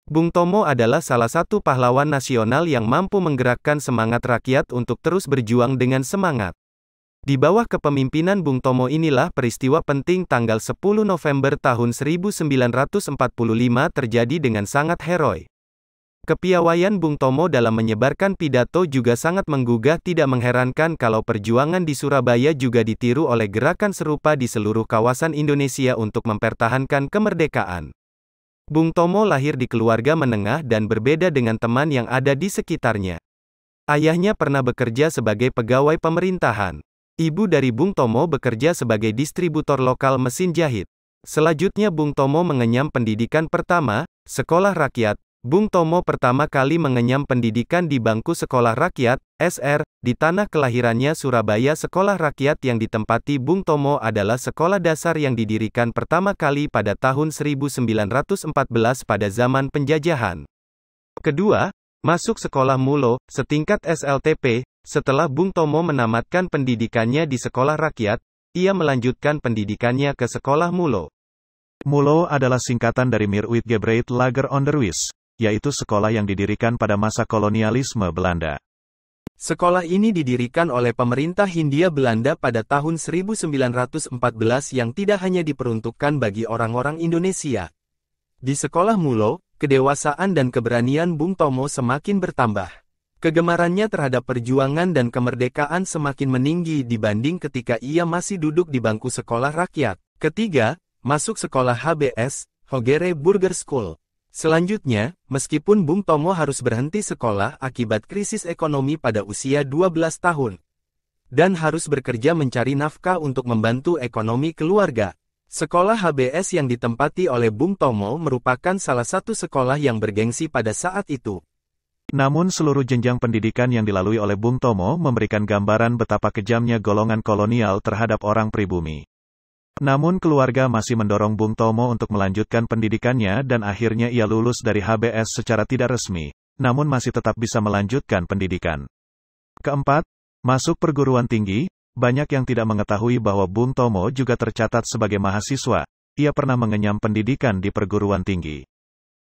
Bung Tomo adalah salah satu pahlawan nasional yang mampu menggerakkan semangat rakyat untuk terus berjuang dengan semangat. Di bawah kepemimpinan Bung Tomo inilah peristiwa penting tanggal 10 November tahun 1945 terjadi dengan sangat heroik. Kepiawaian Bung Tomo dalam menyebarkan pidato juga sangat menggugah. Tidak mengherankan kalau perjuangan di Surabaya juga ditiru oleh gerakan serupa di seluruh kawasan Indonesia untuk mempertahankan kemerdekaan. Bung Tomo lahir di keluarga menengah dan berbeda dengan teman yang ada di sekitarnya. Ayahnya pernah bekerja sebagai pegawai pemerintahan. Ibu dari Bung Tomo bekerja sebagai distributor lokal mesin jahit. Selanjutnya Bung Tomo mengenyam pendidikan pertama, sekolah rakyat. Bung Tomo pertama kali mengenyam pendidikan di bangku sekolah rakyat, SR, di tanah kelahirannya Surabaya. Sekolah rakyat yang ditempati Bung Tomo adalah sekolah dasar yang didirikan pertama kali pada tahun 1914 pada zaman penjajahan. Kedua, masuk sekolah Mulo, setingkat SLTP. Setelah Bung Tomo menamatkan pendidikannya di sekolah rakyat, ia melanjutkan pendidikannya ke sekolah Mulo. Mulo adalah singkatan dari Meerutgebreid Lager Onderwijs, yaitu sekolah yang didirikan pada masa kolonialisme Belanda. Sekolah ini didirikan oleh pemerintah Hindia Belanda pada tahun 1914 yang tidak hanya diperuntukkan bagi orang-orang Indonesia. Di sekolah Mulo, kedewasaan dan keberanian Bung Tomo semakin bertambah. Kegemarannya terhadap perjuangan dan kemerdekaan semakin meninggi dibanding ketika ia masih duduk di bangku sekolah rakyat. Ketiga, masuk sekolah HBS, Hogere Burger School. Selanjutnya, meskipun Bung Tomo harus berhenti sekolah akibat krisis ekonomi pada usia 12 tahun, dan harus bekerja mencari nafkah untuk membantu ekonomi keluarga, sekolah HBS yang ditempati oleh Bung Tomo merupakan salah satu sekolah yang bergengsi pada saat itu. Namun seluruh jenjang pendidikan yang dilalui oleh Bung Tomo memberikan gambaran betapa kejamnya golongan kolonial terhadap orang pribumi. Namun keluarga masih mendorong Bung Tomo untuk melanjutkan pendidikannya dan akhirnya ia lulus dari HBS secara tidak resmi, namun masih tetap bisa melanjutkan pendidikan. Keempat, masuk perguruan tinggi. Banyak yang tidak mengetahui bahwa Bung Tomo juga tercatat sebagai mahasiswa. Ia pernah mengenyam pendidikan di perguruan tinggi.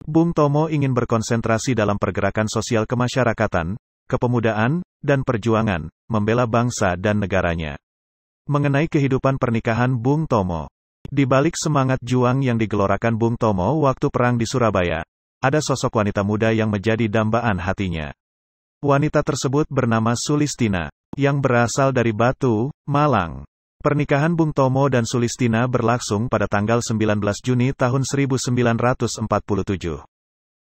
Bung Tomo ingin berkonsentrasi dalam pergerakan sosial kemasyarakatan, kepemudaan, dan perjuangan, membela bangsa dan negaranya. Mengenai kehidupan pernikahan Bung Tomo. Di balik semangat juang yang digelorakan Bung Tomo waktu perang di Surabaya, ada sosok wanita muda yang menjadi dambaan hatinya. Wanita tersebut bernama Sulistina, yang berasal dari Batu, Malang. Pernikahan Bung Tomo dan Sulistina berlangsung pada tanggal 19 Juni tahun 1947.